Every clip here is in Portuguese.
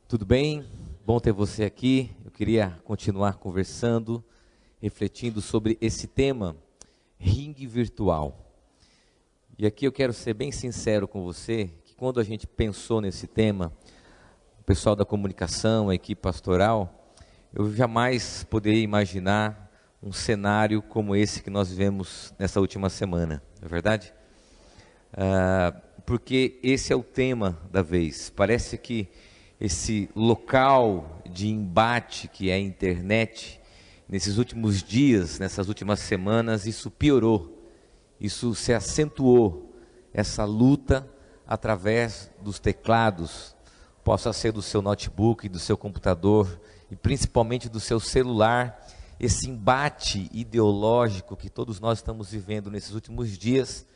Tudo bem? Bom ter você aqui. Eu queria continuar conversando, refletindo sobre esse tema, ringue virtual. E aqui eu quero ser bem sincero com você, que quando a gente pensou nesse tema, o pessoal da comunicação, a equipe pastoral, eu jamais poderia imaginar um cenário como esse que nós vivemos nessa última semana, não é verdade? Porque esse é o tema da vez. Parece que esse local de embate que é a internet, nesses últimos dias, nessas últimas semanas, isso piorou, isso se acentuou, essa luta através dos teclados, possa ser do seu notebook, do seu computador e principalmente do seu celular, esse embate ideológico que todos nós estamos vivendo nesses últimos dias,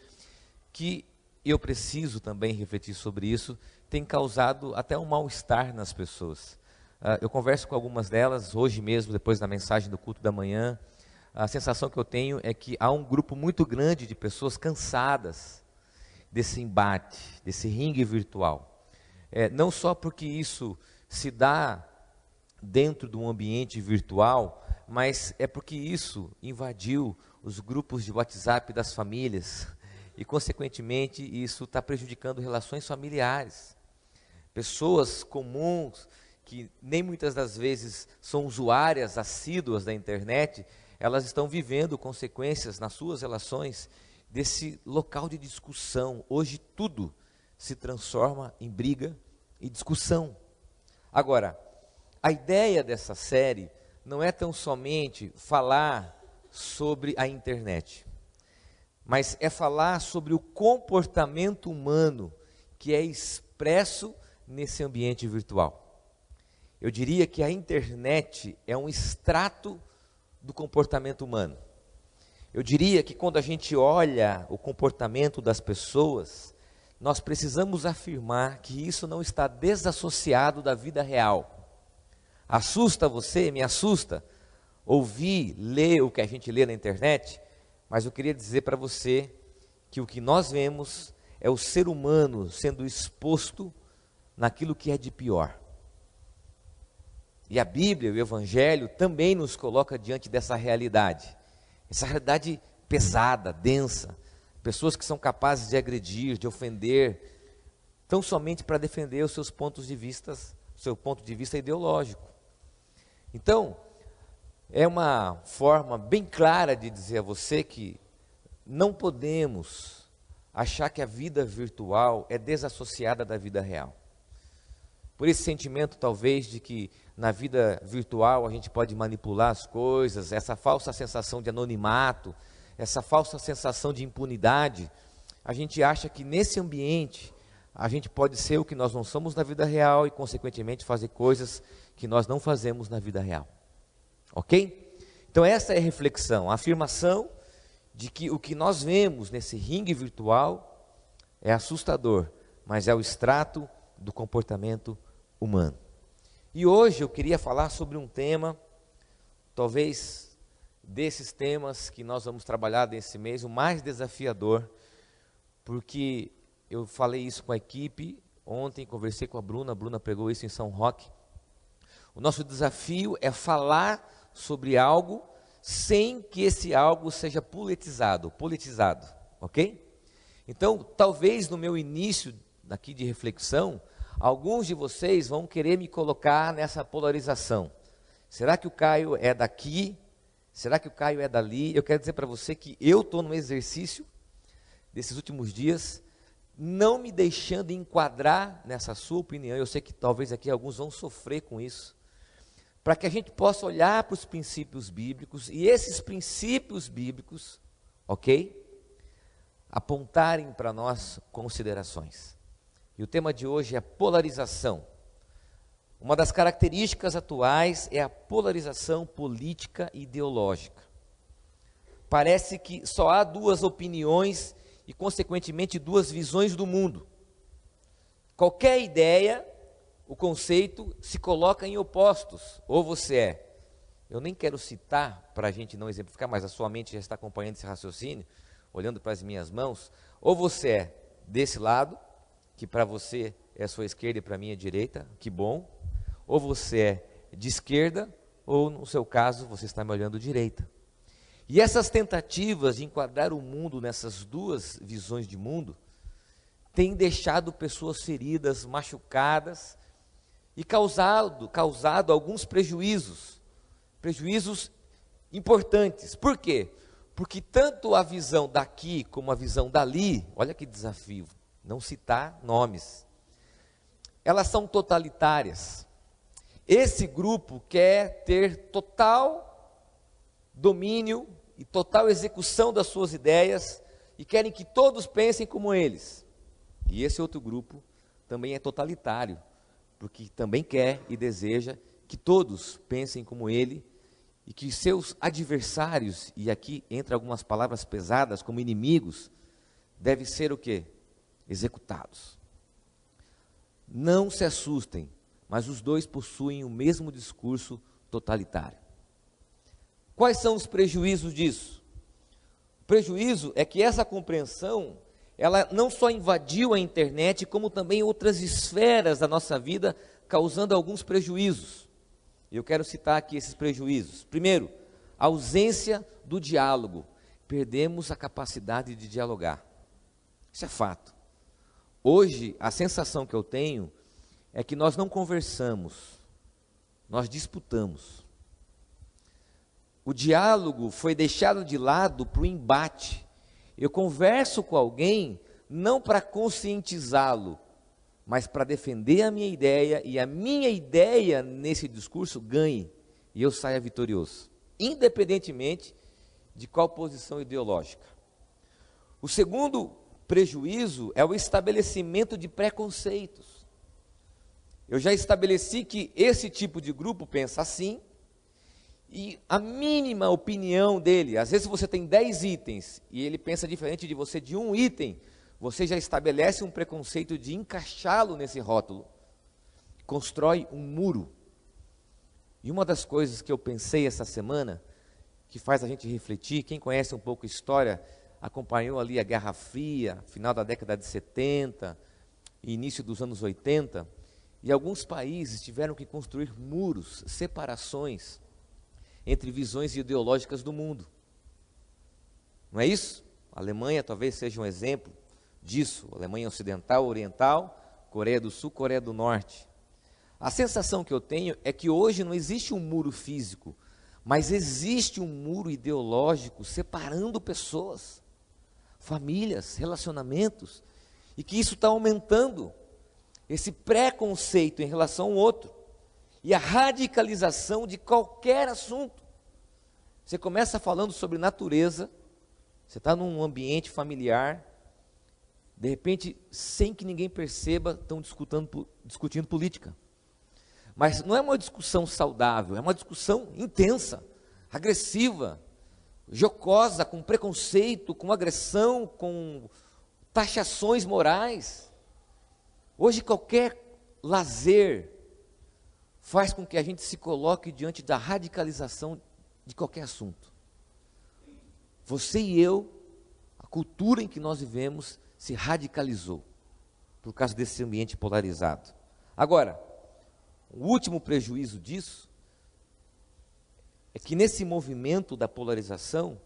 que eu preciso também refletir sobre isso, tem causado até um mal-estar nas pessoas. Eu converso com algumas delas, hoje mesmo, depois da mensagem do culto da manhã, a sensação que eu tenho é que há um grupo muito grande de pessoas cansadas desse embate, desse ringue virtual. Não só porque isso se dá dentro de um ambiente virtual, mas é porque isso invadiu os grupos de WhatsApp das famílias e, consequentemente, isso está prejudicando relações familiares. Pessoas comuns, que nem muitas das vezes são usuárias assíduas da internet, elas estão vivendo consequências nas suas relações desse local de discussão. Hoje tudo se transforma em briga e discussão. Agora, a ideia dessa série não é tão somente falar sobre a internet, mas é falar sobre o comportamento humano que é expresso nesse ambiente virtual. Eu diria que a internet é um extrato do comportamento humano. Eu diria que quando a gente olha o comportamento das pessoas, nós precisamos afirmar que isso não está desassociado da vida real. Assusta você? Me assusta ouvir, ler o que a gente lê na internet, mas eu queria dizer para você que o que nós vemos é o ser humano sendo exposto naquilo que é de pior. E a Bíblia, o Evangelho, também nos coloca diante dessa realidade. Essa realidade pesada, densa. Pessoas que são capazes de agredir, de ofender, tão somente para defender os seus pontos de vista, seu ponto de vista ideológico. Então, é uma forma bem clara de dizer a você que não podemos achar que a vida virtual é desassociada da vida real. Por esse sentimento, talvez, de que na vida virtual a gente pode manipular as coisas, essa falsa sensação de anonimato, essa falsa sensação de impunidade, a gente acha que nesse ambiente a gente pode ser o que nós não somos na vida real e, consequentemente, fazer coisas que nós não fazemos na vida real. Ok? Então essa é a reflexão, a afirmação de que o que nós vemos nesse ringue virtual é assustador, mas é o extrato do comportamento humano. E hoje eu queria falar sobre um tema, talvez desses temas que nós vamos trabalhar nesse mês, o mais desafiador, porque eu falei isso com a equipe, ontem conversei com a Bruna pregou isso em São Roque. O nosso desafio é falar sobre algo sem que esse algo seja politizado, ok? Então, talvez no meu início aqui de reflexão, alguns de vocês vão querer me colocar nessa polarização. Será que o Caio é daqui? Será que o Caio é dali? Eu quero dizer para você que eu estou no exercício desses últimos dias, não me deixando enquadrar nessa sua opinião. Eu sei que talvez aqui alguns vão sofrer com isso, para que a gente possa olhar para os princípios bíblicos e esses princípios bíblicos, ok? Apontarem para nós considerações. E o tema de hoje é polarização. Uma das características atuais é a polarização política e ideológica. Parece que só há duas opiniões e, consequentemente, duas visões do mundo. Qualquer ideia, o conceito se coloca em opostos. Ou você é, eu nem quero citar para a gente não exemplificar, mas a sua mente já está acompanhando esse raciocínio, olhando para as minhas mãos, ou você é desse lado, que para você é a sua esquerda e para mim é a direita, que bom, ou você é de esquerda, ou no seu caso, você está me olhando direita. E essas tentativas de enquadrar o mundo nessas duas visões de mundo, têm deixado pessoas feridas, machucadas, e causado alguns prejuízos importantes. Por quê? Porque tanto a visão daqui como a visão dali, olha que desafio, não citar nomes, elas são totalitárias. Esse grupo quer ter total domínio e total execução das suas ideias e querem que todos pensem como eles. E esse outro grupo também é totalitário, porque também quer e deseja que todos pensem como ele e que seus adversários, e aqui entra algumas palavras pesadas como inimigos, devem ser o quê? Executados. Não se assustem, mas os dois possuem o mesmo discurso totalitário. Quais são os prejuízos disso? O prejuízo é que essa compreensão, ela não só invadiu a internet, como também outras esferas da nossa vida, causando alguns prejuízos. Eu quero citar aqui esses prejuízos. Primeiro, a ausência do diálogo. Perdemos a capacidade de dialogar. Isso é fato. Hoje, a sensação que eu tenho é que nós não conversamos, nós disputamos. O diálogo foi deixado de lado para o embate. Eu converso com alguém não para conscientizá-lo, mas para defender a minha ideia, e a minha ideia nesse discurso ganhe, e eu saia vitorioso, independentemente de qual posição ideológica. O segundo prejuízo é o estabelecimento de preconceitos. Eu já estabeleci que esse tipo de grupo pensa assim, e a mínima opinião dele, às vezes você tem 10 itens, e ele pensa diferente de você de um item, você já estabelece um preconceito de encaixá-lo nesse rótulo, constrói um muro. E uma das coisas que eu pensei essa semana, que faz a gente refletir, quem conhece um pouco a história, acompanhou ali a Guerra Fria, final da década de 70, e início dos anos 80, e alguns países tiveram que construir muros, separações, entre visões ideológicas do mundo. Não é isso? A Alemanha talvez seja um exemplo disso, Alemanha Ocidental, Oriental, Coreia do Sul, Coreia do Norte. A sensação que eu tenho é que hoje não existe um muro físico, mas existe um muro ideológico separando pessoas, famílias, relacionamentos, e que isso está aumentando, esse preconceito em relação ao outro, e a radicalização de qualquer assunto. Você começa falando sobre natureza, você está num ambiente familiar, de repente, sem que ninguém perceba, estão discutindo política. Mas não é uma discussão saudável, é uma discussão intensa, agressiva, jocosa, com preconceito, com agressão, com taxações morais. Hoje qualquer lazer faz com que a gente se coloque diante da radicalização de qualquer assunto. Você e eu, a cultura em que nós vivemos, se radicalizou por causa desse ambiente polarizado. Agora, o último prejuízo disso é que nesse movimento da polarização,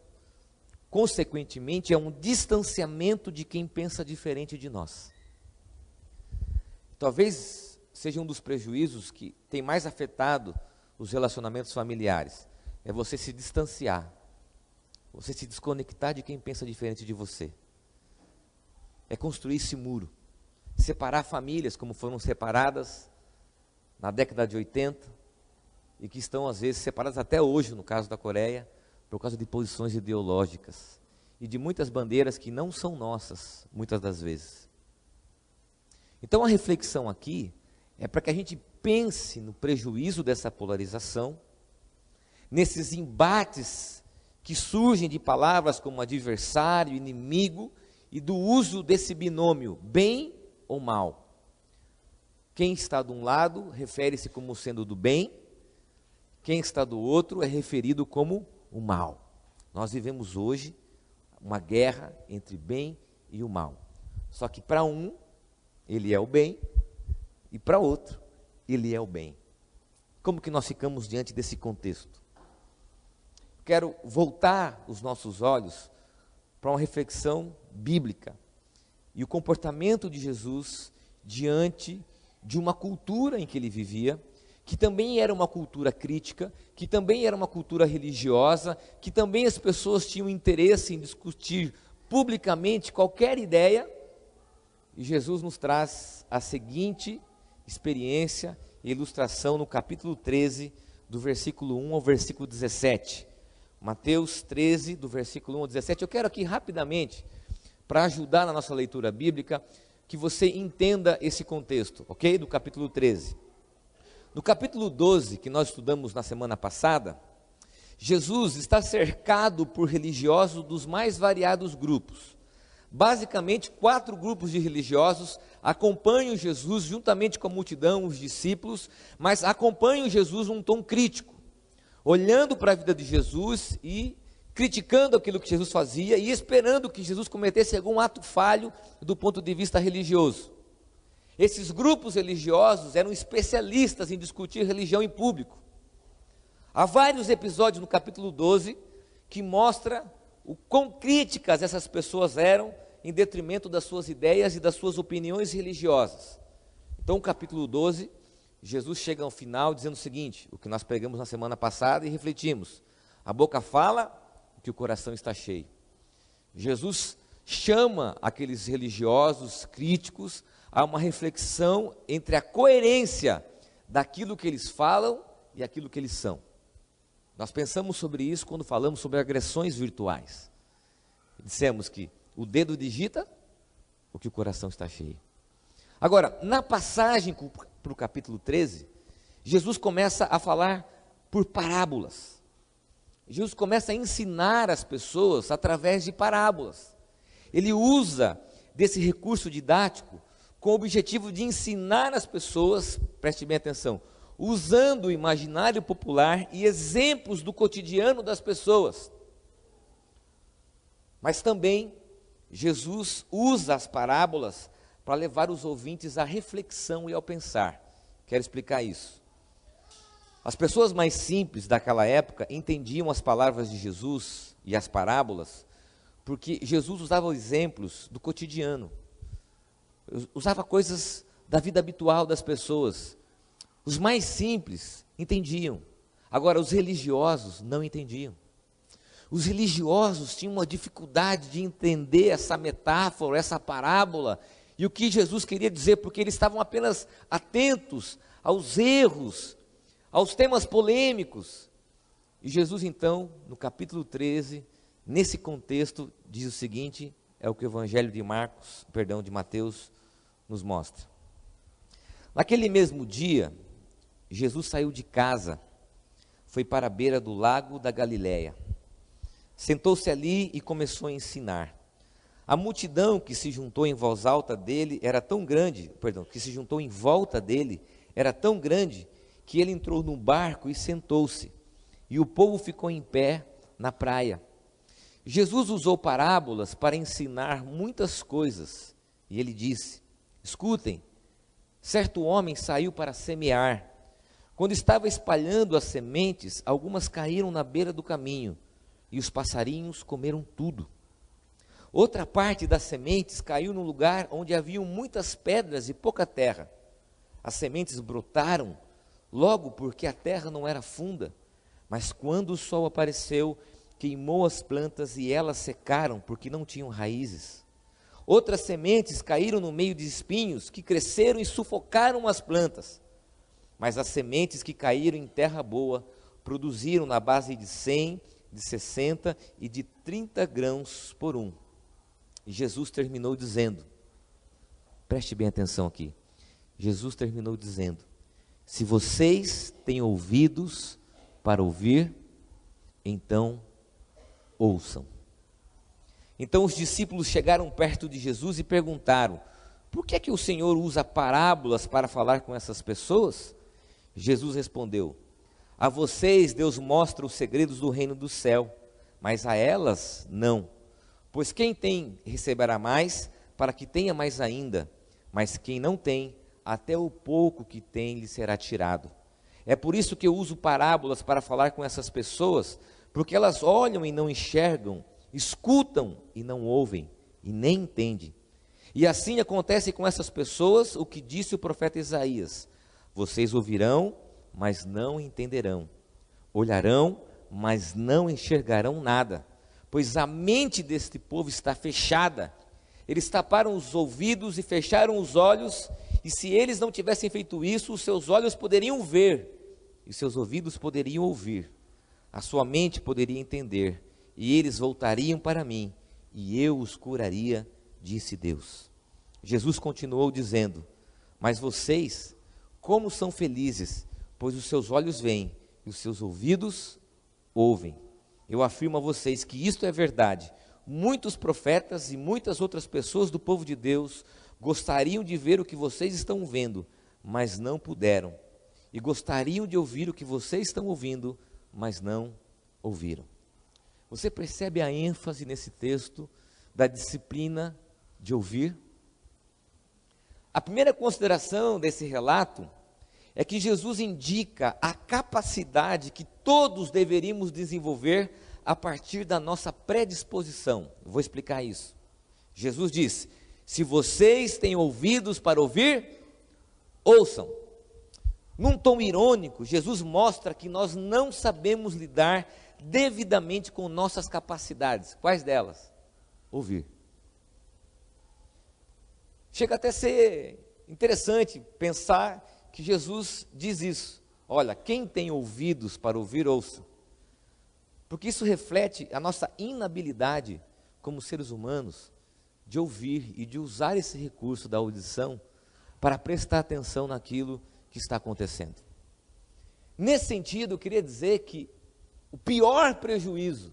consequentemente, é um distanciamento de quem pensa diferente de nós. Talvez seja um dos prejuízos que tem mais afetado os relacionamentos familiares. É você se distanciar, você se desconectar de quem pensa diferente de você. É construir esse muro, separar famílias como foram separadas na década de 80 e que estão às vezes separadas até hoje, no caso da Coreia, por causa de posições ideológicas e de muitas bandeiras que não são nossas, muitas das vezes. Então a reflexão aqui é para que a gente pense no prejuízo dessa polarização, nesses embates que surgem de palavras como adversário, inimigo, e do uso desse binômio, bem ou mal. Quem está de um lado refere-se como sendo do bem, quem está do outro é referido como o mal. Nós vivemos hoje uma guerra entre bem e o mal. Só que para um, ele é o bem, e para outro, ele é o bem. como que nós ficamos diante desse contexto? Quero voltar os nossos olhos para uma reflexão bíblica e o comportamento de Jesus diante de uma cultura em que ele vivia, que também era uma cultura crítica, que também era uma cultura religiosa, que também as pessoas tinham interesse em discutir publicamente qualquer ideia, e Jesus nos traz a seguinte experiência e ilustração no capítulo 13, do versículo 1 ao versículo 17. Mateus 13, do versículo 1 ao 17. Eu quero aqui rapidamente, para ajudar na nossa leitura bíblica, que você entenda esse contexto, ok? Do capítulo 13. No capítulo 12, que nós estudamos na semana passada, Jesus está cercado por religiosos dos mais variados grupos. Basicamente, 4 grupos de religiosos acompanham Jesus juntamente com a multidão, os discípulos, mas acompanham Jesus num tom crítico, olhando para a vida de Jesus e criticando aquilo que Jesus fazia e esperando que Jesus cometesse algum ato falho do ponto de vista religioso. Esses grupos religiosos eram especialistas em discutir religião em público. Há vários episódios no capítulo 12 que mostra o quão críticas essas pessoas eram em detrimento das suas ideias e das suas opiniões religiosas. Então, no capítulo 12, Jesus chega ao final dizendo o seguinte, o que nós pregamos na semana passada e refletimos: a boca fala o que o coração está cheio. Jesus chama aqueles religiosos críticos a uma reflexão entre a coerência daquilo que eles falam e aquilo que eles são. Nós pensamos sobre isso quando falamos sobre agressões virtuais. Dissemos que o dedo digita o que o coração está cheio. Agora, na passagem para o capítulo 13, Jesus começa a falar por parábolas. Jesus começa a ensinar as pessoas através de parábolas. Ele usa desse recurso didático com o objetivo de ensinar as pessoas, preste bem atenção, usando o imaginário popular e exemplos do cotidiano das pessoas. Mas também Jesus usa as parábolas para levar os ouvintes à reflexão e ao pensar. Quero explicar isso. As pessoas mais simples daquela época entendiam as palavras de Jesus e as parábolas, porque Jesus usava exemplos do cotidiano, usava coisas da vida habitual das pessoas. Os mais simples entendiam, agora os religiosos não entendiam. Os religiosos tinham uma dificuldade de entender essa metáfora, essa parábola, e o que Jesus queria dizer, porque eles estavam apenas atentos aos erros, aos temas polêmicos. E Jesus então, no capítulo 13, nesse contexto, diz o seguinte, é o que o Evangelho de Mateus nos mostra. Naquele mesmo dia, Jesus saiu de casa, foi para a beira do lago da Galileia. Sentou-se ali e começou a ensinar. A multidão que se juntou em volta dele era tão grande que ele entrou num barco e sentou-se, e o povo ficou em pé na praia. Jesus usou parábolas para ensinar muitas coisas, e ele disse: escutem, certo homem saiu para semear. Quando estava espalhando as sementes, algumas caíram na beira do caminho, e os passarinhos comeram tudo. Outra parte das sementes caiu num lugar onde haviam muitas pedras e pouca terra. As sementes brotaram logo porque a terra não era funda, mas quando o sol apareceu, queimou as plantas e elas secaram porque não tinham raízes. Outras sementes caíram no meio de espinhos que cresceram e sufocaram as plantas. Mas as sementes que caíram em terra boa produziram na base de 100, de 60 e de 30 grãos por um. E Jesus terminou dizendo, preste bem atenção aqui, Jesus terminou dizendo: se vocês têm ouvidos para ouvir, então ouçam. Então os discípulos chegaram perto de Jesus e perguntaram: por que é que o Senhor usa parábolas para falar com essas pessoas? Jesus respondeu: a vocês Deus mostra os segredos do reino do céu, mas a elas não. Pois quem tem receberá mais, para que tenha mais ainda, mas quem não tem, até o pouco que tem lhe será tirado. É por isso que eu uso parábolas para falar com essas pessoas, porque elas olham e não enxergam, escutam e não ouvem, e nem entendem. E assim acontece com essas pessoas o que disse o profeta Isaías: vocês ouvirão, mas não entenderão, olharão, mas não enxergarão nada, pois a mente deste povo está fechada. Eles taparam os ouvidos e fecharam os olhos, e se eles não tivessem feito isso, os seus olhos poderiam ver, e seus ouvidos poderiam ouvir, a sua mente poderia entender, e eles voltariam para mim, e eu os curaria, disse Deus. Jesus continuou dizendo: mas vocês, como são felizes, pois os seus olhos veem, e os seus ouvidos ouvem. Eu afirmo a vocês que isto é verdade. Muitos profetas e muitas outras pessoas do povo de Deus gostariam de ver o que vocês estão vendo, mas não puderam. E gostariam de ouvir o que vocês estão ouvindo, mas não ouviram. Você percebe a ênfase nesse texto da disciplina de ouvir? A primeira consideração desse relato é que Jesus indica a capacidade que todos deveríamos desenvolver a partir da nossa predisposição. Eu vou explicar isso. Jesus diz: se vocês têm ouvidos para ouvir, ouçam. Num tom irônico, Jesus mostra que nós não sabemos lidar devidamente com nossas capacidades. Quais delas? Ouvir. Chega até a ser interessante pensar que Jesus diz isso. Olha, quem tem ouvidos para ouvir, ouça. Porque isso reflete a nossa inabilidade como seres humanos de ouvir e de usar esse recurso da audição para prestar atenção naquilo que está acontecendo. Nesse sentido, eu queria dizer que o pior prejuízo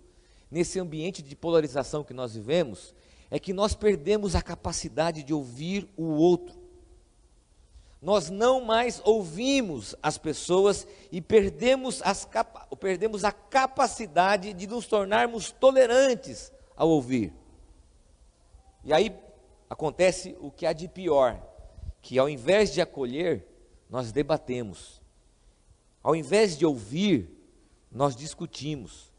nesse ambiente de polarização que nós vivemos é que nós perdemos a capacidade de ouvir o outro. Nós não mais ouvimos as pessoas e perdemos a capacidade de nos tornarmos tolerantes ao ouvir. E aí acontece o que há de pior, que ao invés de acolher, nós debatemos. Ao invés de ouvir, nós discutimos.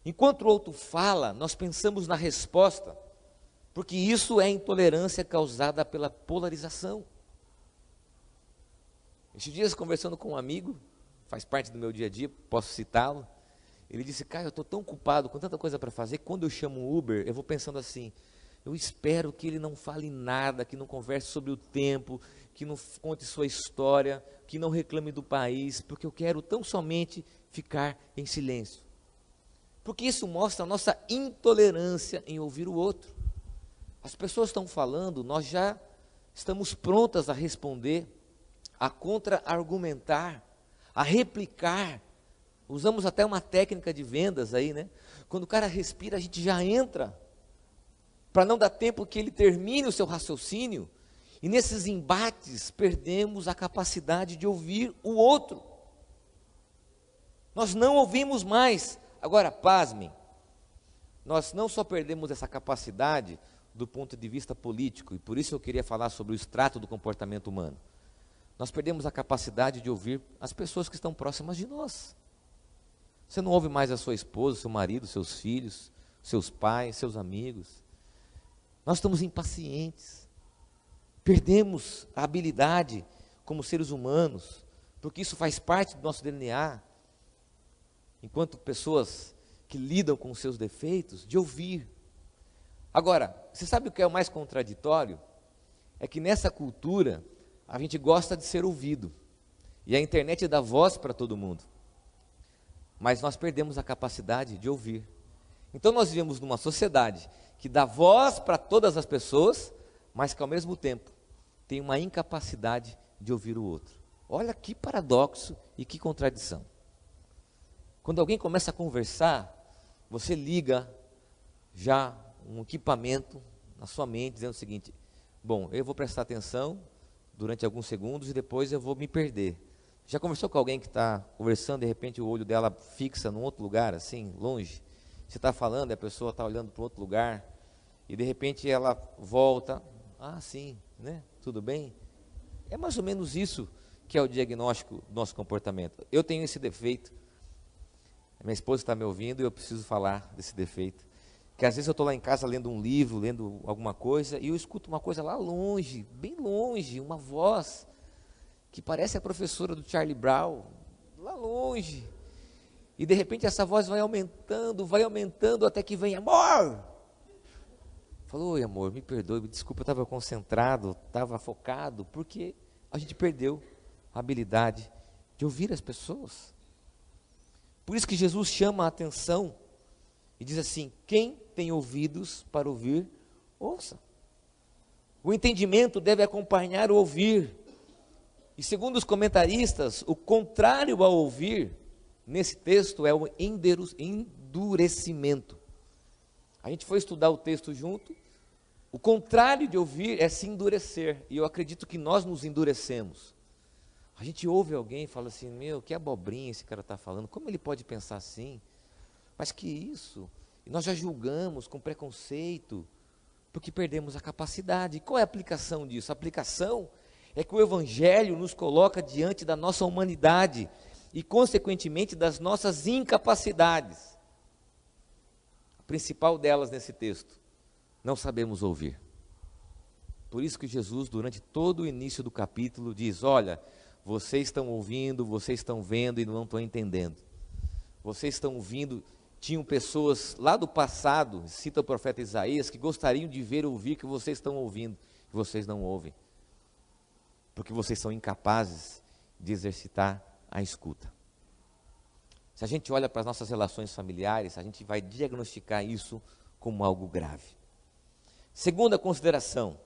Enquanto o outro fala, nós pensamos na resposta, porque isso é intolerância causada pela polarização. Esses dias, conversando com um amigo, faz parte do meu dia a dia, posso citá-lo, ele disse: Caio, eu estou tão ocupado, com tanta coisa para fazer, que quando eu chamo um Uber, eu vou pensando assim, eu espero que ele não fale nada, que não converse sobre o tempo, que não conte sua história, que não reclame do país, porque eu quero tão somente ficar em silêncio. Porque isso mostra a nossa intolerância em ouvir o outro. As pessoas estão falando, nós já estamos prontas a responder, a contra-argumentar, a replicar. Usamos até uma técnica de vendas aí, né? Quando o cara respira, a gente já entra, para não dar tempo que ele termine o seu raciocínio, e nesses embates perdemos a capacidade de ouvir o outro. Nós não ouvimos mais. Agora, pasmem, nós não só perdemos essa capacidade do ponto de vista político, e por isso eu queria falar sobre o extrato do comportamento humano. Nós perdemos a capacidade de ouvir as pessoas que estão próximas de nós. Você não ouve mais a sua esposa, seu marido, seus filhos, seus pais, seus amigos. Nós estamos impacientes. Perdemos a habilidade como seres humanos, porque isso faz parte do nosso DNA, enquanto pessoas que lidam com os seus defeitos, de ouvir. Agora, você sabe o que é o mais contraditório? É que nessa cultura, a gente gosta de ser ouvido, e a internet dá voz para todo mundo, mas nós perdemos a capacidade de ouvir. Então nós vivemos numa sociedade que dá voz para todas as pessoas, mas que ao mesmo tempo tem uma incapacidade de ouvir o outro. Olha que paradoxo e que contradição. Quando alguém começa a conversar, você liga já um equipamento na sua mente, dizendo o seguinte: bom, eu vou prestar atenção durante alguns segundos e depois eu vou me perder. Já conversou com alguém que está conversando, de repente o olho dela fixa num outro lugar, assim, longe? Você está falando e a pessoa está olhando para outro lugar, e de repente ela volta, sim, né? Tudo bem? É mais ou menos isso que é o diagnóstico do nosso comportamento. Eu tenho esse defeito, minha esposa está me ouvindo e eu preciso falar desse defeito, que às vezes eu estou lá em casa lendo um livro, lendo alguma coisa, e eu escuto uma coisa lá longe, bem longe, uma voz, que parece a professora do Charlie Brown, lá longe, e de repente essa voz vai aumentando, até que vem: amor! Falou: oi amor, me perdoe, me desculpa, eu estava concentrado, estava focado, porque a gente perdeu a habilidade de ouvir as pessoas. Por isso que Jesus chama a atenção e diz assim: quem tem ouvidos para ouvir, ouça. O entendimento deve acompanhar o ouvir. E segundo os comentaristas, o contrário ao ouvir, nesse texto, é o endurecimento. A gente foi estudar o texto junto. O contrário de ouvir é se endurecer. E eu acredito que nós nos endurecemos. A gente ouve alguém e fala assim: meu, que abobrinha esse cara está falando, como ele pode pensar assim? Mas que isso? E nós já julgamos com preconceito, porque perdemos a capacidade. E qual é a aplicação disso? A aplicação é que o Evangelho nos coloca diante da nossa humanidade e, consequentemente, das nossas incapacidades. A principal delas nesse texto: não sabemos ouvir. Por isso que Jesus, durante todo o início do capítulo, diz: olha, vocês estão ouvindo, vocês estão vendo e não estão entendendo. Vocês estão ouvindo. Tinham pessoas lá do passado, cita o profeta Isaías, que gostariam de ver e ouvir que vocês estão ouvindo, e vocês não ouvem, porque vocês são incapazes de exercitar a escuta. Se a gente olha para as nossas relações familiares, a gente vai diagnosticar isso como algo grave. Segunda consideração: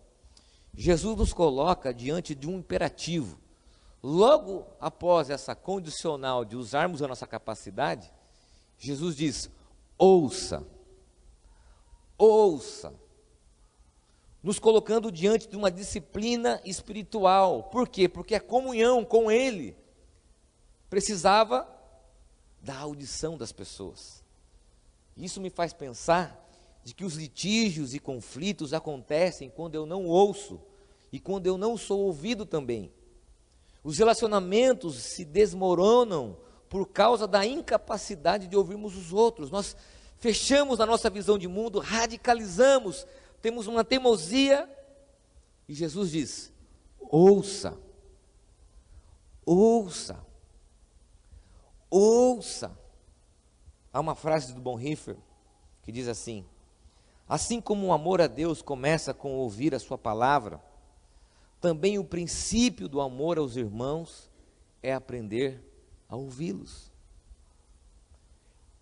Jesus nos coloca diante de um imperativo. Logo após essa condicional de usarmos a nossa capacidade, Jesus diz: ouça, ouça, nos colocando diante de uma disciplina espiritual. Por quê? Porque a comunhão com Ele precisava da audição das pessoas. Isso me faz pensar de que os litígios e conflitos acontecem quando eu não ouço e quando eu não sou ouvido também. Os relacionamentos se desmoronam por causa da incapacidade de ouvirmos os outros. Nós fechamos a nossa visão de mundo, radicalizamos, temos uma teimosia, e Jesus diz: ouça, ouça, ouça. Há uma frase do Bonhoeffer que diz assim: assim como o amor a Deus começa com ouvir a sua palavra, também o princípio do amor aos irmãos é aprender a ouvi-los.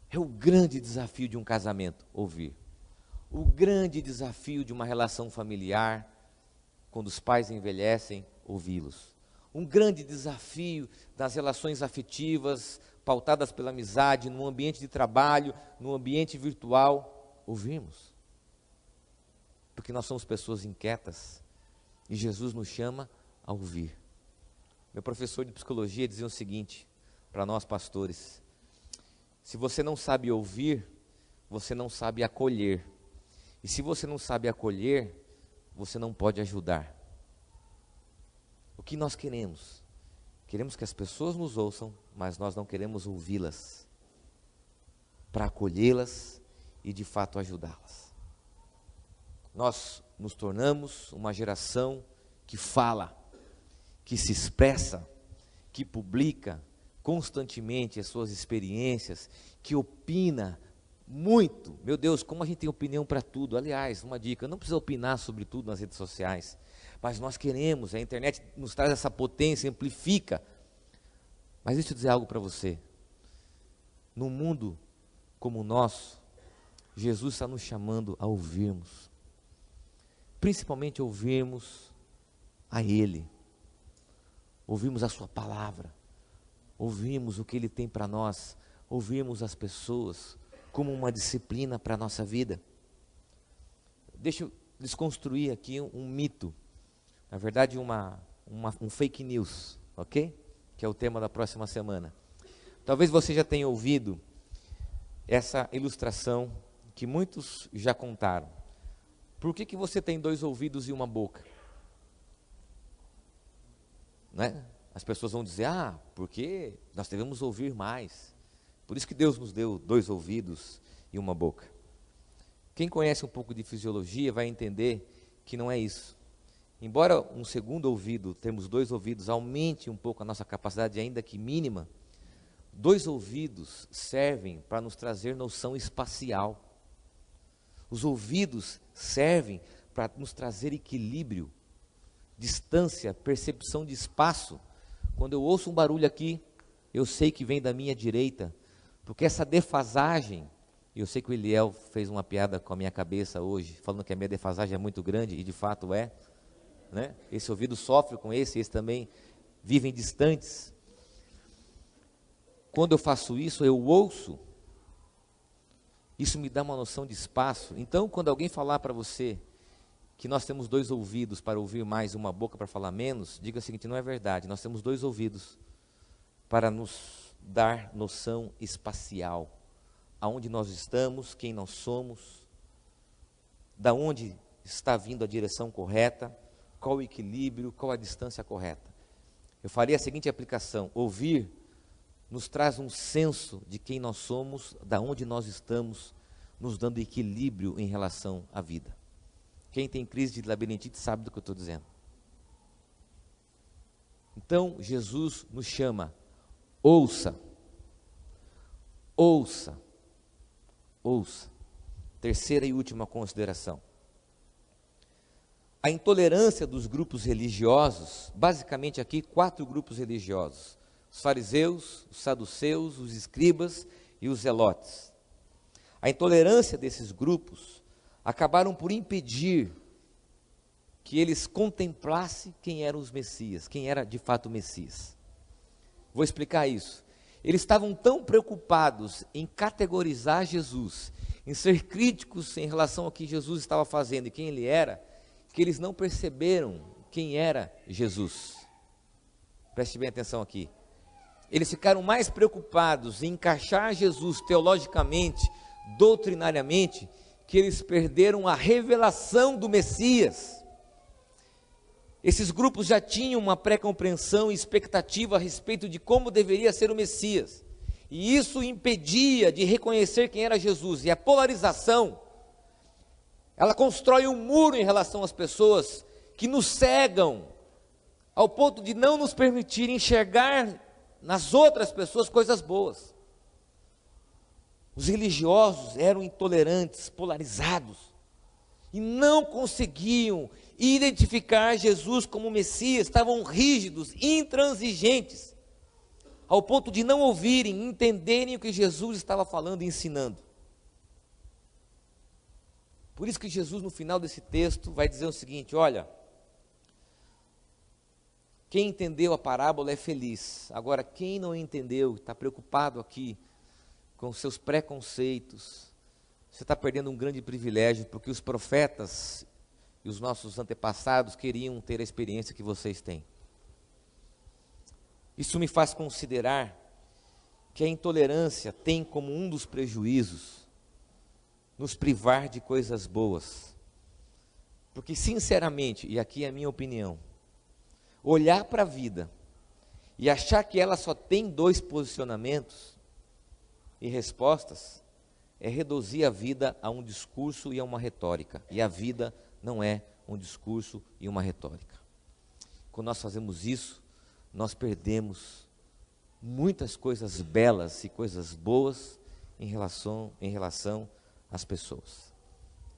É o grande desafio de um casamento, ouvir. O grande desafio de uma relação familiar, quando os pais envelhecem, ouvi-los. Um grande desafio das relações afetivas, pautadas pela amizade, no ambiente de trabalho, no ambiente virtual, ouvirmos. Porque nós somos pessoas inquietas, e Jesus nos chama a ouvir. Meu professor de psicologia dizia o seguinte, para nós pastores: se você não sabe ouvir, você não sabe acolher. E se você não sabe acolher, você não pode ajudar. O que nós queremos? Queremos que as pessoas nos ouçam, mas nós não queremos ouvi-las, para acolhê-las e de fato ajudá-las. Nós nos tornamos uma geração que fala, que se expressa, que publica constantemente as suas experiências, que opina muito. Meu Deus, como a gente tem opinião para tudo. Aliás, uma dica: não precisa opinar sobre tudo nas redes sociais, mas nós queremos, a internet nos traz essa potência, amplifica. Mas deixa eu dizer algo para você: num mundo como o nosso, Jesus está nos chamando a ouvirmos, principalmente ouvirmos a Ele, ouvirmos a Sua palavra, ouvirmos o que Ele tem para nós, ouvirmos as pessoas como uma disciplina para a nossa vida. Deixa eu desconstruir aqui um mito, na verdade um fake news, ok? Que é o tema da próxima semana. Talvez você já tenha ouvido essa ilustração que muitos já contaram. Por que você tem 2 ouvidos e uma boca? Né? as pessoas vão dizer, porque nós devemos ouvir mais. Por isso que Deus nos deu 2 ouvidos e uma boca. Quem conhece um pouco de fisiologia vai entender que não é isso. Embora um segundo ouvido, temos 2 ouvidos, aumente um pouco a nossa capacidade, ainda que mínima, 2 ouvidos servem para nos trazer noção espacial. Os ouvidos servem para nos trazer equilíbrio, distância, percepção de espaço. Quando eu ouço um barulho aqui, eu sei que vem da minha direita, porque essa defasagem, eu sei que o Eliel fez uma piada com a minha cabeça hoje, falando que a minha defasagem é muito grande, e de fato é, né? Esse ouvido sofre com esse também vivem distantes. Quando eu faço isso, eu ouço, isso me dá uma noção de espaço. Então, quando alguém falar para você que nós temos 2 ouvidos para ouvir mais e uma boca para falar menos, diga o seguinte, não é verdade, nós temos 2 ouvidos para nos dar noção espacial, aonde nós estamos, quem nós somos, da onde está vindo a direção correta, qual o equilíbrio, qual a distância correta. Eu faria a seguinte aplicação, ouvir nos traz um senso de quem nós somos, da onde nós estamos, nos dando equilíbrio em relação à vida. Quem tem crise de labirintite sabe do que eu estou dizendo. Então, Jesus nos chama, ouça, ouça, ouça. Terceira e última consideração. A intolerância dos grupos religiosos, basicamente aqui 4 grupos religiosos, os fariseus, os saduceus, os escribas e os zelotes. A intolerância desses grupos acabaram por impedir que eles contemplassem quem eram os Messias, quem era de fato o Messias. Vou explicar isso. Eles estavam tão preocupados em categorizar Jesus, em ser críticos em relação ao que Jesus estava fazendo e quem ele era, que eles não perceberam quem era Jesus. Preste bem atenção aqui. Eles ficaram mais preocupados em encaixar Jesus teologicamente, doutrinariamente, que eles perderam a revelação do Messias. Esses grupos já tinham uma pré-compreensão e expectativa a respeito de como deveria ser o Messias. E isso impedia de reconhecer quem era Jesus. E a polarização, ela constrói um muro em relação às pessoas que nos cegam, ao ponto de não nos permitir enxergar nas outras pessoas coisas boas. Os religiosos eram intolerantes, polarizados, e não conseguiam identificar Jesus como Messias, estavam rígidos, intransigentes, ao ponto de não ouvirem, entenderem o que Jesus estava falando e ensinando. Por isso que Jesus, no final desse texto, vai dizer o seguinte, olha, quem entendeu a parábola é feliz, agora quem não entendeu, está preocupado aqui com seus preconceitos, você está perdendo um grande privilégio, porque os profetas e os nossos antepassados queriam ter a experiência que vocês têm. Isso me faz considerar que a intolerância tem como um dos prejuízos nos privar de coisas boas. Porque, sinceramente, e aqui é a minha opinião, olhar para a vida e achar que ela só tem 2 posicionamentos e respostas, é reduzir a vida a um discurso e a uma retórica. E a vida não é um discurso e uma retórica. Quando nós fazemos isso, nós perdemos muitas coisas belas e coisas boas em relação às pessoas.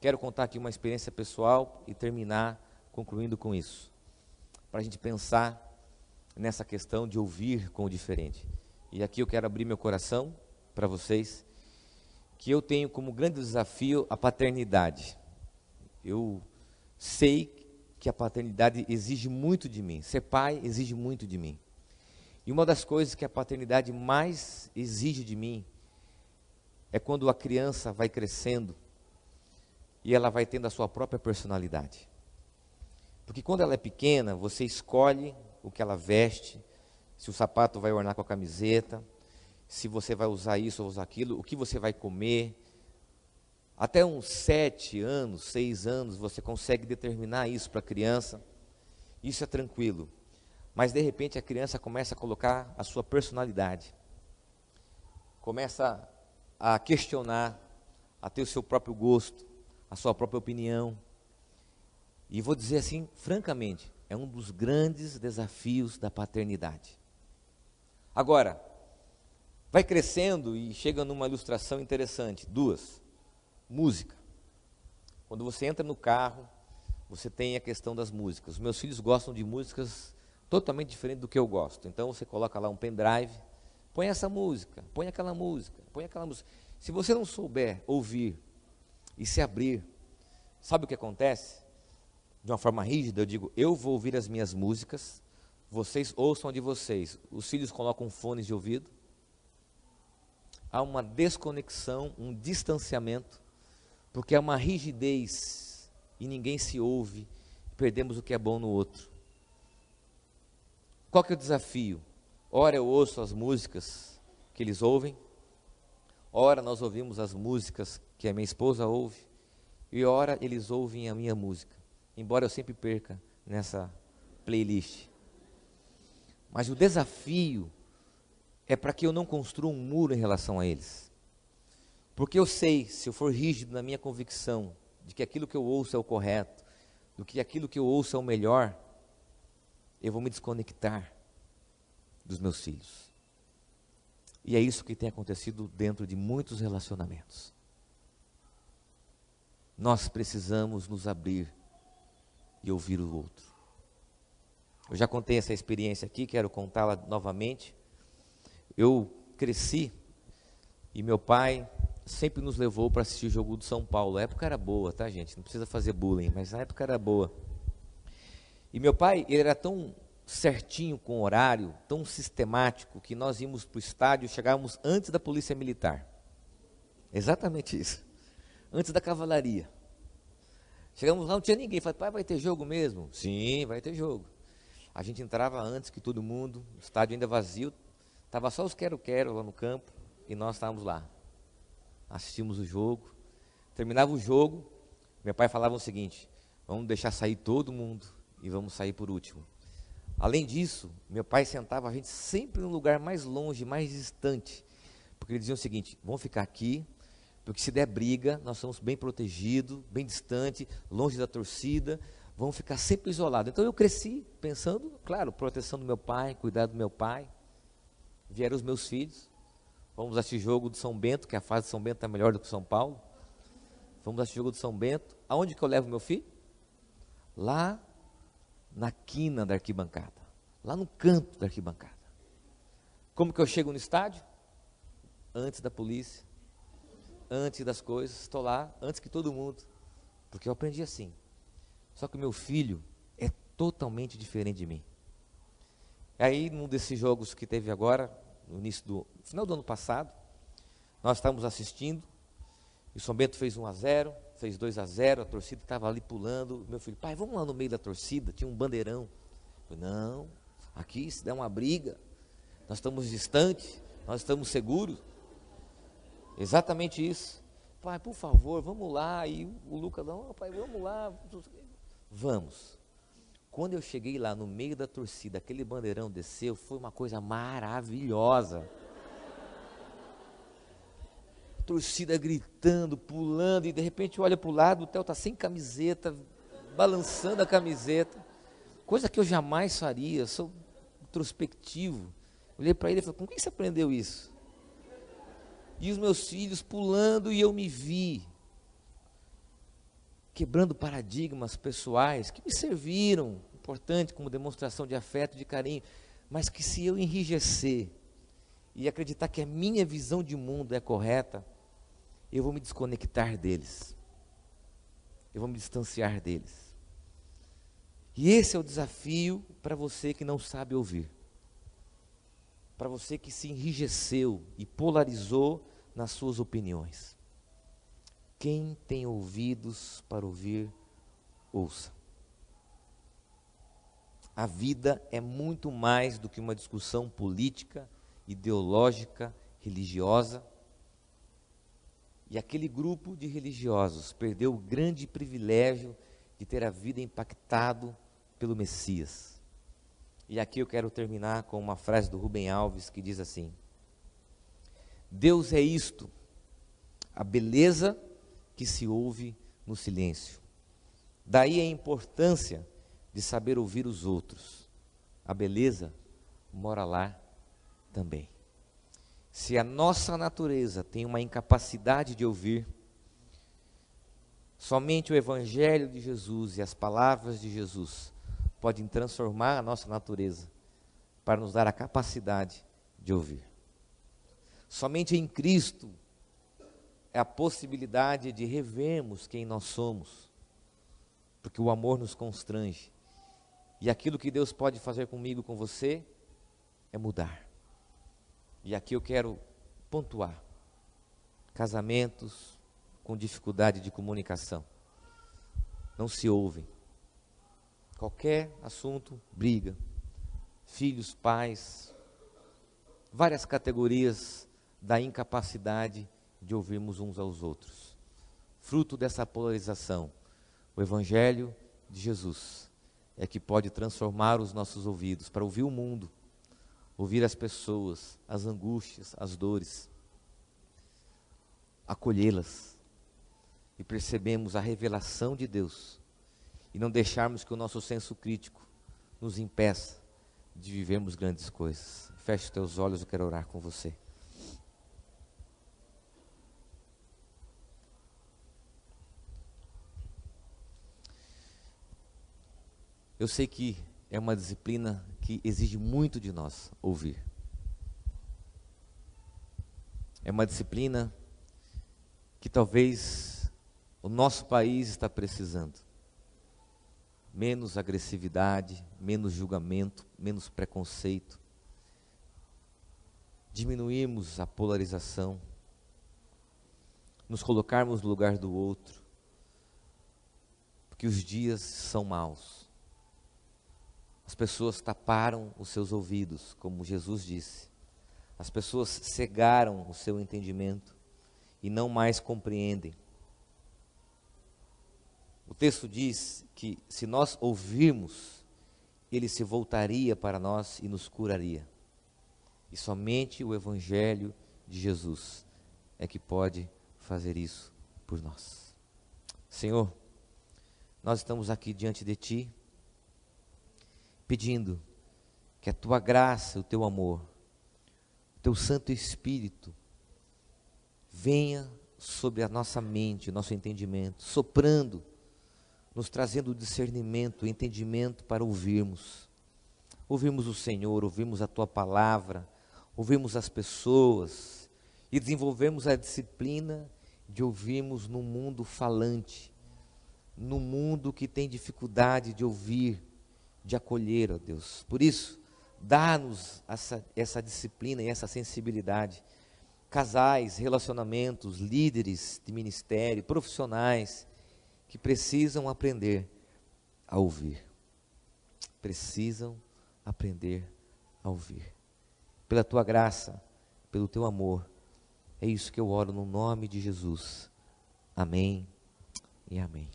Quero contar aqui uma experiência pessoal e terminar concluindo com isso, para a gente pensar nessa questão de ouvir com o diferente. E aqui eu quero abrir meu coração para vocês, que eu tenho como grande desafio a paternidade. Eu sei que a paternidade exige muito de mim, ser pai exige muito de mim. E uma das coisas que a paternidade mais exige de mim é quando a criança vai crescendo e ela vai tendo a sua própria personalidade. Porque quando ela é pequena, você escolhe o que ela veste, se o sapato vai ornar com a camiseta, se você vai usar isso ou usar aquilo, o que você vai comer. Até uns 7 anos, 6 anos, você consegue determinar isso para a criança. Isso é tranquilo. mas de repente a criança começa a colocar a sua personalidade, começa a questionar, a ter o seu próprio gosto, a sua própria opinião. E vou dizer assim, francamente, é um dos grandes desafios da paternidade. Agora, vai crescendo e chega numa ilustração interessante, duas. Música. Quando você entra no carro, você tem a questão das músicas. Os meus filhos gostam de músicas totalmente diferentes do que eu gosto. Então você coloca lá um pendrive, põe essa música, põe aquela música, põe aquela música. Se você não souber ouvir e se abrir, sabe o que acontece? De uma forma rígida, eu digo, eu vou ouvir as minhas músicas, vocês ouçam a de vocês. Os filhos colocam fones de ouvido, há uma desconexão, um distanciamento, porque há uma rigidez e ninguém se ouve, perdemos o que é bom no outro. Qual que é o desafio? Ora eu ouço as músicas que eles ouvem, ora nós ouvimos as músicas que a minha esposa ouve, e ora eles ouvem a minha música, embora eu sempre perca nessa playlist. Mas o desafio é para que eu não construa um muro em relação a eles. Porque eu sei, se eu for rígido na minha convicção de que aquilo que eu ouço é o correto, do que aquilo que eu ouço é o melhor, eu vou me desconectar dos meus filhos. E é isso que tem acontecido dentro de muitos relacionamentos. Nós precisamos nos abrir e ouvir o outro. Eu já contei essa experiência aqui, quero contá-la novamente. Eu cresci e meu pai sempre nos levou para assistir o jogo do São Paulo. A época era boa, tá, gente? Não precisa fazer bullying, mas a época era boa. E meu pai, ele era tão certinho com o horário, tão sistemático, que nós íamos para o estádio, chegávamos antes da polícia militar. Exatamente isso. Antes da cavalaria. Chegamos lá, não tinha ninguém. Falei, pai, vai ter jogo mesmo? Sim, vai ter jogo. A gente entrava antes que todo mundo, o estádio ainda vazio, estava só os quero-quero lá no campo, e nós estávamos lá. Assistimos o jogo, terminava o jogo, meu pai falava o seguinte, vamos deixar sair todo mundo, e vamos sair por último. Além disso, meu pai sentava a gente sempre num lugar mais longe, mais distante, porque ele dizia o seguinte, vamos ficar aqui, porque se der briga, nós somos bem protegidos, bem distante, longe da torcida, vamos ficar sempre isolados. Então eu cresci pensando, claro, proteção do meu pai, cuidado do meu pai. Vieram os meus filhos, vamos assistir jogo do São Bento, que a fase de São Bento está melhor do que São Paulo. Vamos assistir jogo do São Bento. Aonde que eu levo meu filho? Lá na quina da arquibancada, lá no canto da arquibancada. Como que eu chego no estádio? Antes da polícia, antes das coisas, estou lá, antes que todo mundo, porque eu aprendi assim. Só que o meu filho é totalmente diferente de mim. Aí, num desses jogos que teve agora, no final do ano passado, nós estávamos assistindo, e o São Bento fez 1-0, fez 2-0, a torcida estava ali pulando. Meu filho, pai, vamos lá no meio da torcida, tinha um bandeirão. Eu falei, não, aqui se der uma briga, nós estamos distantes, nós estamos seguros. Exatamente isso. Pai, por favor, vamos lá. E o Lucas, não, pai, vamos lá. Vamos. Quando eu cheguei lá no meio da torcida, aquele bandeirão desceu, foi uma coisa maravilhosa. Torcida gritando, pulando, e de repente olha para o lado, o Theo está sem camiseta, balançando a camiseta, coisa que eu jamais faria, sou introspectivo. Olhei para ele e falei, com quem você aprendeu isso? E os meus filhos pulando, e eu me vi quebrando paradigmas pessoais que me serviram, importante como demonstração de afeto, de carinho, mas que se eu enrijecer e acreditar que a minha visão de mundo é correta, eu vou me desconectar deles, eu vou me distanciar deles. E esse é o desafio para você que não sabe ouvir, para você que se enrijeceu e polarizou nas suas opiniões. Quem tem ouvidos para ouvir, ouça. A vida é muito mais do que uma discussão política, ideológica, religiosa. E aquele grupo de religiosos perdeu o grande privilégio de ter a vida impactado pelo Messias. E aqui eu quero terminar com uma frase do Rubem Alves que diz assim: Deus é isto, a beleza que se ouve no silêncio. Daí a importância de saber ouvir os outros. A beleza mora lá também. Se a nossa natureza tem uma incapacidade de ouvir, somente o Evangelho de Jesus e as palavras de Jesus podem transformar a nossa natureza para nos dar a capacidade de ouvir. Somente em Cristo é a possibilidade de revermos quem nós somos, porque o amor nos constrange. E aquilo que Deus pode fazer comigo, com você, é mudar. E aqui eu quero pontuar: casamentos com dificuldade de comunicação não se ouvem. Qualquer assunto, briga. Filhos, pais, várias categorias da incapacidade de ouvirmos uns aos outros. Fruto dessa polarização, o Evangelho de Jesus é que pode transformar os nossos ouvidos para ouvir o mundo, ouvir as pessoas, as angústias, as dores, acolhê-las, e percebemos a revelação de Deus, e não deixarmos que o nosso senso crítico nos impeça de vivermos grandes coisas. Feche os teus olhos, eu quero orar com você. Eu sei que é uma disciplina que exige muito de nós ouvir. É uma disciplina que talvez o nosso país está precisando. Menos agressividade, menos julgamento, menos preconceito. Diminuirmos a polarização. Nos colocarmos no lugar do outro. Porque os dias são maus. As pessoas taparam os seus ouvidos, como Jesus disse. As pessoas cegaram o seu entendimento e não mais compreendem. O texto diz que se nós ouvirmos, Ele se voltaria para nós e nos curaria. E somente o Evangelho de Jesus é que pode fazer isso por nós. Senhor, nós estamos aqui diante de Ti, pedindo que a Tua graça, o Teu amor, o Teu Santo Espírito venha sobre a nossa mente, o nosso entendimento, soprando, nos trazendo o discernimento, o entendimento para ouvirmos o Senhor, ouvirmos a Tua palavra, ouvirmos as pessoas e desenvolvermos a disciplina de ouvirmos no mundo falante, no mundo que tem dificuldade de ouvir, de acolher, ó Deus. Por isso, dá-nos essa disciplina e essa sensibilidade. Casais, relacionamentos, líderes de ministério, profissionais, que precisam aprender a ouvir. Precisam aprender a ouvir. Pela Tua graça, pelo Teu amor, é isso que eu oro no nome de Jesus. Amém e amém.